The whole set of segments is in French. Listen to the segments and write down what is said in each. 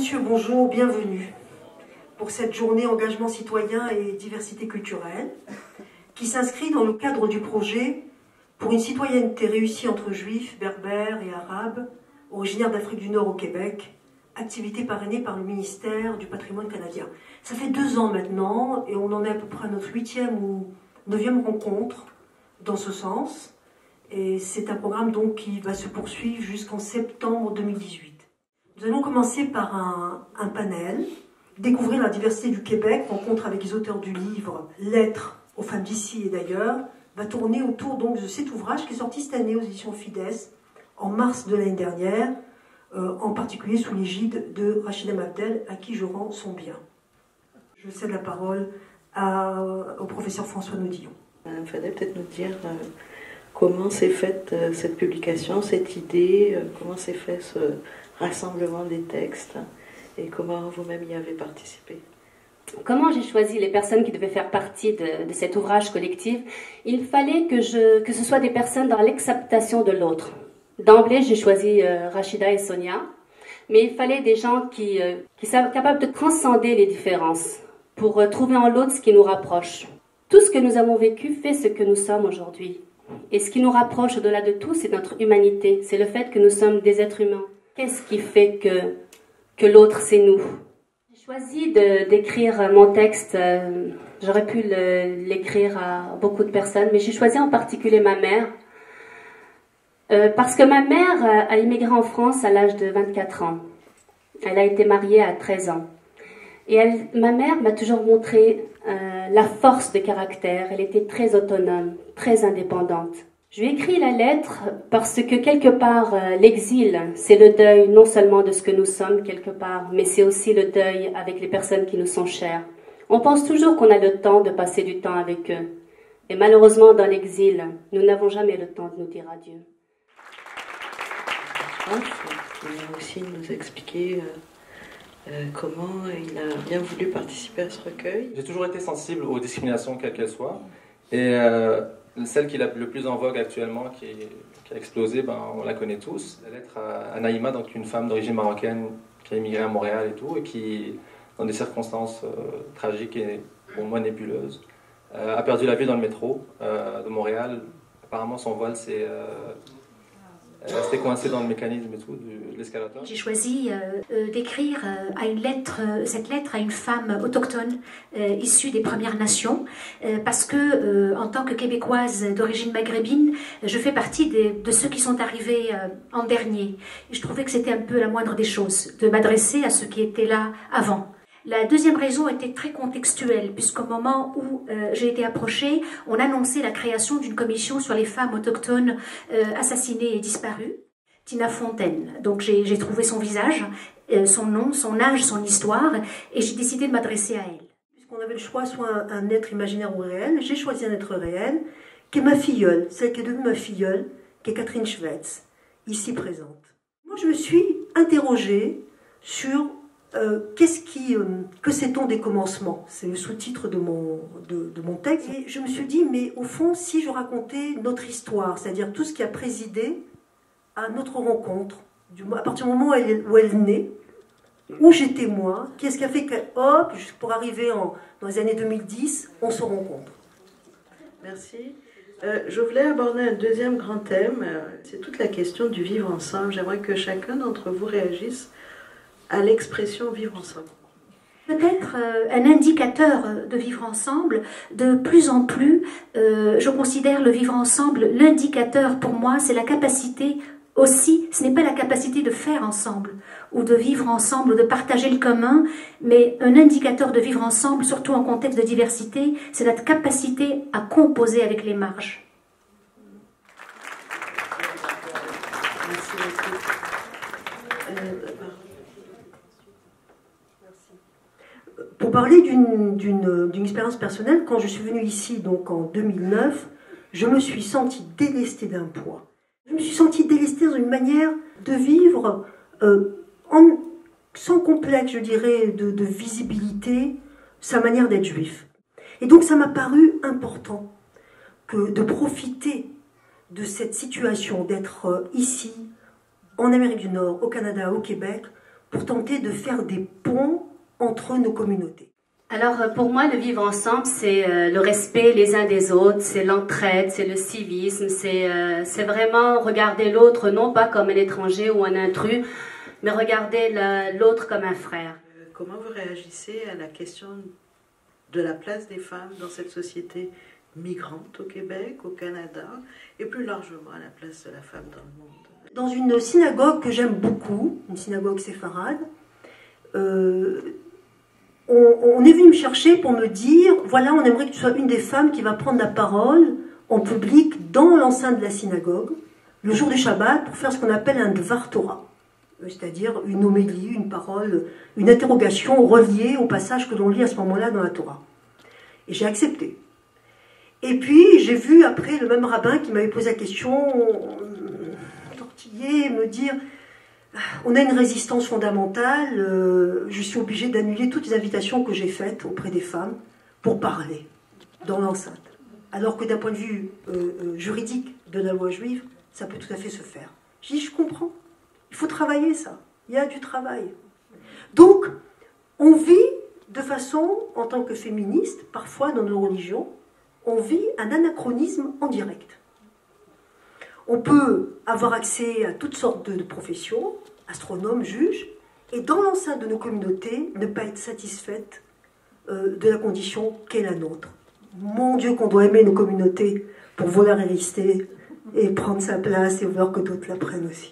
messieurs, bonjour, bienvenue pour cette journée engagement citoyen et diversité culturelle qui s'inscrit dans le cadre du projet pour une citoyenneté réussie entre juifs, berbères et arabes originaires d'Afrique du Nord au Québec, activité parrainée par le ministère du Patrimoine canadien. Ça fait 2 ans maintenant et on en est à peu près à notre 8e ou 9e rencontre dans ce sens. Et c'est un programme donc qui va se poursuivre jusqu'en septembre 2018. Nous allons commencer par un panel, découvrir la diversité du Québec, rencontre avec les auteurs du livre Lettres aux femmes d'ici et d'ailleurs, va tourner autour donc de cet ouvrage qui est sorti cette année aux éditions Fides en mars de l'année dernière, en particulier sous l'égide de Rachida Mabdel, à qui je rends son bien. Je cède la parole au professeur François Naudillon. Il fallait peut-être nous dire comment s'est faite cette publication, cette idée, comment s'est fait ce rassemblement des textes et comment vous-même y avez participé. Comment j'ai choisi les personnes qui devaient faire partie de cet ouvrage collectif? Il fallait que ce soit des personnes dans l'acceptation de l'autre. D'emblée, j'ai choisi Rachida et Sonia, mais il fallait des gens qui sont capables de transcender les différences pour trouver en l'autre ce qui nous rapproche. Tout ce que nous avons vécu fait ce que nous sommes aujourd'hui. Et ce qui nous rapproche au-delà de tout, c'est notre humanité, c'est le fait que nous sommes des êtres humains. Qu'est-ce qui fait que l'autre, c'est nous? J'ai choisi d'écrire mon texte, j'aurais pu l'écrire à beaucoup de personnes, mais j'ai choisi en particulier ma mère, parce que ma mère a immigré en France à l'âge de 24 ans. Elle a été mariée à 13 ans. Et ma mère m'a toujours montré la force de caractère. Elle était très autonome, très indépendante. Je lui ai écrit la lettre parce que quelque part, l'exil, c'est le deuil non seulement de ce que nous sommes quelque part, mais c'est aussi le deuil avec les personnes qui nous sont chères. On pense toujours qu'on a le temps de passer du temps avec eux. Et malheureusement, dans l'exil, nous n'avons jamais le temps de nous dire adieu. Il va aussi nous expliquer comment il a bien voulu participer à ce recueil. J'ai toujours été sensible aux discriminations, quelles qu'elles soient. Et celle qui est le plus en vogue actuellement, qui a explosé, on la connaît tous. La lettre à Naïma, donc une femme d'origine marocaine qui a immigré à Montréal et tout, et qui, dans des circonstances tragiques et pour moi nébuleuses, a perdu la vie dans le métro de Montréal. Apparemment, son vol s'est coincé dans le mécanisme et tout de l'escalator. J'ai choisi d'écrire cette lettre à une femme autochtone issue des Premières Nations parce que en tant que Québécoise d'origine maghrébine, je fais partie de ceux qui sont arrivés en dernier. Et je trouvais que c'était un peu la moindre des choses, de m'adresser à ceux qui étaient là avant. La deuxième raison était très contextuelle, puisqu'au moment où j'ai été approchée, on annonçait la création d'une commission sur les femmes autochtones assassinées et disparues. Tina Fontaine. Donc j'ai trouvé son visage, son nom, son âge, son histoire, et j'ai décidé de m'adresser à elle. Puisqu'on avait le choix, soit un être imaginaire ou réel, j'ai choisi un être réel, qui est ma filleule, celle qui est devenue ma filleule, qui est Catherine Schwetz, ici présente. Moi, je me suis interrogée sur que sait-on des commencements? C'est le sous-titre de mon texte. Et je me suis dit, mais au fond, si je racontais notre histoire, c'est-à-dire tout ce qui a présidé à notre rencontre, à partir du moment où elle naît, où j'étais moi, qu'est-ce qui a fait que, hop, pour arriver dans les années 2010, on se rencontre. Merci. Je voulais aborder un deuxième grand thème, c'est toute la question du vivre ensemble. J'aimerais que chacun d'entre vous réagisse à l'expression vivre ensemble. Peut-être un indicateur de vivre ensemble. De plus en plus, je considère le vivre ensemble, l'indicateur pour moi, c'est la capacité aussi, ce n'est pas la capacité de faire ensemble, ou de vivre ensemble, ou de partager le commun, mais un indicateur de vivre ensemble, surtout en contexte de diversité, c'est notre capacité à composer avec les marges. Merci beaucoup. Pour parler d'une expérience personnelle, quand je suis venue ici, donc en 2009, je me suis sentie délestée d'un poids. Je me suis sentie délestée dans une manière de vivre sans complexe, je dirais, de visibilité, sa manière d'être juif. Et donc ça m'a paru important de profiter de cette situation, d'être ici, en Amérique du Nord, au Canada, au Québec, pour tenter de faire des ponts entre nos communautés. Alors pour moi, le vivre ensemble, c'est le respect les uns des autres, c'est l'entraide, c'est le civisme, c'est vraiment regarder l'autre non pas comme un étranger ou un intrus, mais regarder l'autre comme un frère. Comment vous réagissez à la question de la place des femmes dans cette société migrante au Québec, au Canada, et plus largement à la place de la femme dans le monde? Dans une synagogue que j'aime beaucoup, une synagogue séfarade, on est venu me chercher pour me dire, voilà, on aimerait que tu sois une des femmes qui va prendre la parole en public dans l'enceinte de la synagogue, le jour du Shabbat, pour faire ce qu'on appelle un Dvar Torah, c'est-à-dire une homélie, une parole, une interrogation reliée au passage que l'on lit à ce moment-là dans la Torah. Et j'ai accepté. Et puis, j'ai vu après le même rabbin qui m'avait posé la question, tortiller, me dire... On a une résistance fondamentale, je suis obligée d'annuler toutes les invitations que j'ai faites auprès des femmes pour parler dans l'enceinte. Alors que d'un point de vue juridique de la loi juive, ça peut tout à fait se faire. Je dis, je comprends, il faut travailler ça, il y a du travail. Donc, on vit de façon, en tant que féministe, parfois dans nos religions, on vit un anachronisme en direct. On peut avoir accès à toutes sortes de professions, astronomes, juges, et dans l'enceinte de nos communautés, ne pas être satisfaite de la condition qu'est la nôtre. Mon Dieu, qu'on doit aimer nos communautés pour vouloir y rester et prendre sa place et vouloir que d'autres la prennent aussi.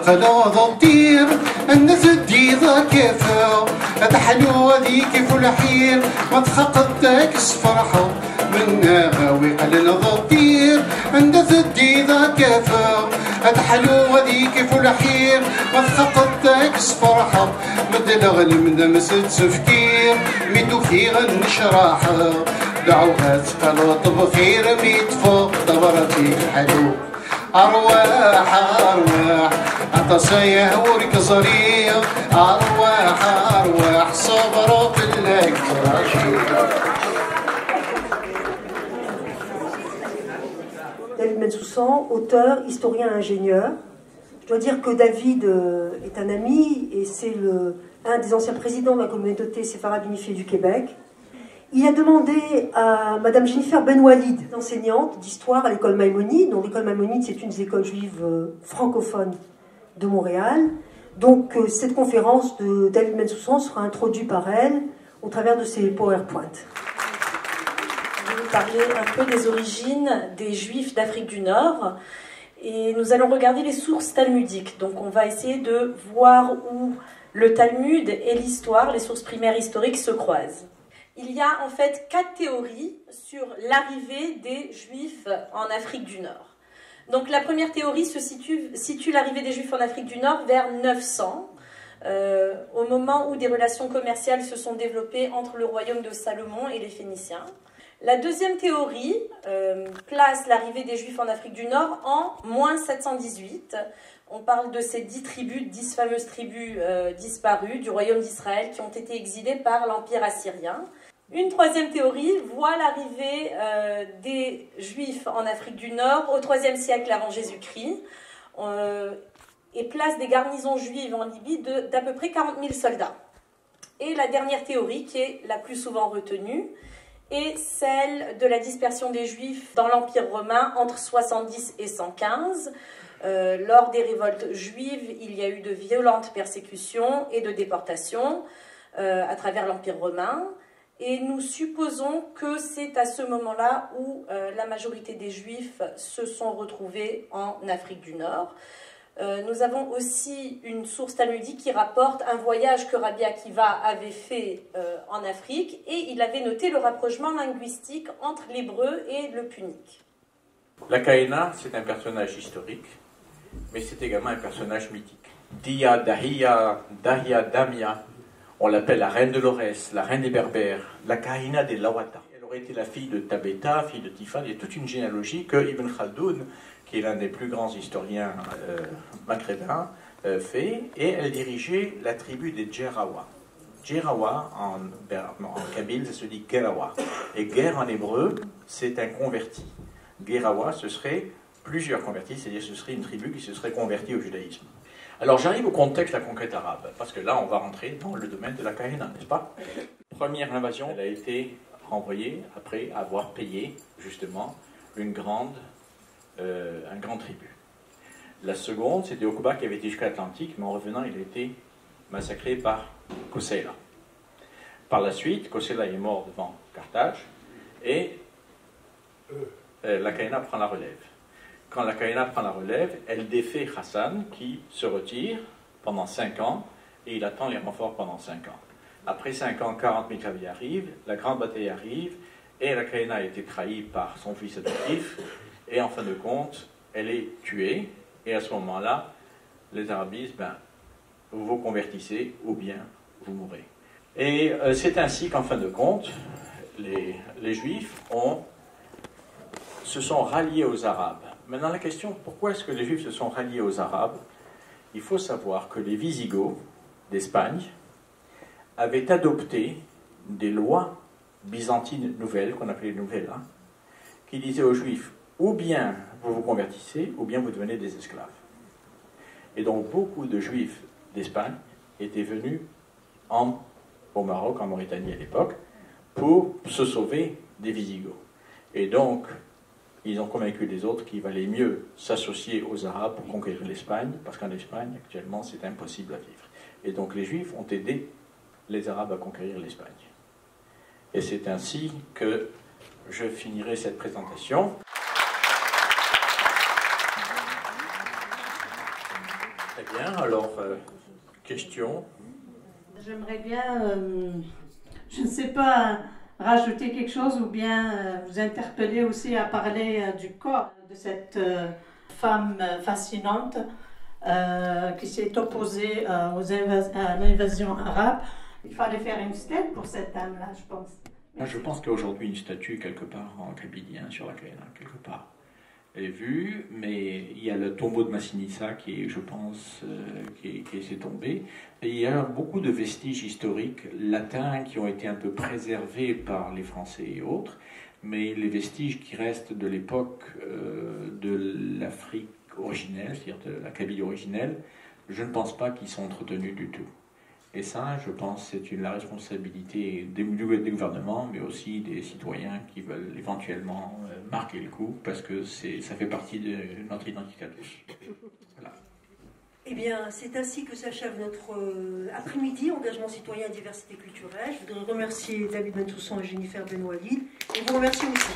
قلاض طير الناس تديضا كيفها هذا حلو هذي كيف الحير ما تخقدتك فرحة منا غاوي قلنا ضطير الناس تديضا كيفها هذا حلو هذي كيف الحير ما تخقدتك فرحة مدلغ من دمس تفكير ميدو فيها نشرحها دعوها تقلط بخير ميتفوق دبرتي حلو أرواح أرواح عطسايا ورك صريح أرواح أرواح صبروا في الكراشي. David Bensoussan, auteur, historien, ingénieur. Je dois dire que David est un ami et c'est un des anciens présidents de la communauté séfarade unifiée du Québec. Il a demandé à Madame Jennifer Benwalid, enseignante d'histoire à l'école Maïmonide. Donc l'école Maïmonide, c'est une des écoles juives francophones de Montréal. Donc cette conférence de David Bensoussan sera introduite par elle au travers de ses PowerPoint. Je vais vous parler un peu des origines des Juifs d'Afrique du Nord. Et nous allons regarder les sources talmudiques. Donc on va essayer de voir où le Talmud et l'histoire, les sources primaires historiques, se croisent. Il y a en fait 4 théories sur l'arrivée des Juifs en Afrique du Nord. Donc la première théorie situe l'arrivée des Juifs en Afrique du Nord vers 900, au moment où des relations commerciales se sont développées entre le royaume de Salomon et les Phéniciens. La deuxième théorie place l'arrivée des Juifs en Afrique du Nord en moins 718. On parle de ces 10 fameuses tribus disparues du royaume d'Israël qui ont été exilées par l'Empire assyrien. Une troisième théorie voit l'arrivée des Juifs en Afrique du Nord au IIIe siècle avant Jésus-Christ et place des garnisons juives en Libye d'à peu près 40 000 soldats. Et la dernière théorie, qui est la plus souvent retenue, est celle de la dispersion des Juifs dans l'Empire romain entre 70 et 115. Lors des révoltes juives, il y a eu de violentes persécutions et de déportations à travers l'Empire romain. Et nous supposons que c'est à ce moment-là où la majorité des Juifs se sont retrouvés en Afrique du Nord. Nous avons aussi une source talmudique qui rapporte un voyage que Rabbi Akiva avait fait en Afrique et il avait noté le rapprochement linguistique entre l'hébreu et le punique. La Kaina, c'est un personnage historique, mais c'est également un personnage mythique. Dia, Dahia, Damia, on l'appelle la reine de l'Aurès, la reine des Berbères, la Kaina des Lawata. Elle aurait été la fille de Tabeta, fille de Tifan. Il y a toute une généalogie que Ibn Khaldoun, qui est l'un des plus grands historiens maghrébins, fait, et elle dirigeait la tribu des Djerawa. Djerawa, en kabyle, ça se dit Gerawa. Et Ger, en hébreu, c'est un converti. Gerawa, ce serait plusieurs convertis, c'est-à-dire ce serait une tribu qui se serait convertie au judaïsme. Alors j'arrive au contexte de la conquête arabe, parce que là on va rentrer dans le domaine de la Kaina, n'est-ce pas? Première invasion, elle a été renvoyée après avoir payé justement un grand tribut. La seconde, c'était Okuba qui avait été jusqu'à l'Atlantique, mais en revenant il a été massacré par Kosseila. Par la suite, Kosseila est mort devant Carthage, et la Kaina prend la relève. Quand la Kaina prend la relève, elle défait Hassan qui se retire pendant 5 ans et il attend les renforts pendant 5 ans. Après 5 ans, 40 000 cavaliers arrivent, la grande bataille arrive et la Kaina a été trahie par son fils adoptif et en fin de compte, elle est tuée et à ce moment-là, les Arabes disent vous vous convertissez ou bien vous mourrez. Et c'est ainsi qu'en fin de compte, les Juifs se sont ralliés aux Arabes. Maintenant, la question, pourquoi est-ce que les Juifs se sont ralliés aux Arabes? Il faut savoir que les Visigoths d'Espagne avaient adopté des lois byzantines nouvelles, qu'on appelait les Novellas, qui disaient aux Juifs, ou bien vous vous convertissez, ou bien vous devenez des esclaves. Et donc, beaucoup de Juifs d'Espagne étaient venus au Maroc, en Mauritanie à l'époque, pour se sauver des Visigoths. Et donc, ils ont convaincu les autres qu'il valait mieux s'associer aux Arabes pour conquérir l'Espagne, parce qu'en Espagne, actuellement, c'est impossible à vivre. Et donc les Juifs ont aidé les Arabes à conquérir l'Espagne. Et c'est ainsi que je finirai cette présentation. Très bien, alors, questions? J'aimerais bien, je ne sais pas, rajouter quelque chose ou bien vous interpeller aussi à parler du corps de cette femme fascinante qui s'est opposée à l'invasion arabe. Il fallait faire une statue pour cette dame-là, je pense. Je pense qu'aujourd'hui une statue quelque part en Kabylie, sur la Kaina, quelque part, est vue, mais il y a le tombeau de Massinissa qui est, je pense, qui s'est tombé. Et il y a beaucoup de vestiges historiques latins qui ont été un peu préservés par les Français et autres, mais les vestiges qui restent de l'époque de l'Afrique originelle, c'est-à-dire de la Kabylie originelle, je ne pense pas qu'ils sont entretenus du tout. Et ça, je pense, c'est la responsabilité des gouvernements, mais aussi des citoyens qui veulent éventuellement marquer le coup, parce que ça fait partie de notre identité à tous. Voilà. Eh bien, c'est ainsi que s'achève notre après-midi engagement citoyen et diversité culturelle. Je voudrais remercier David Bentousson et Jennifer Benoualid, et vous remercier aussi.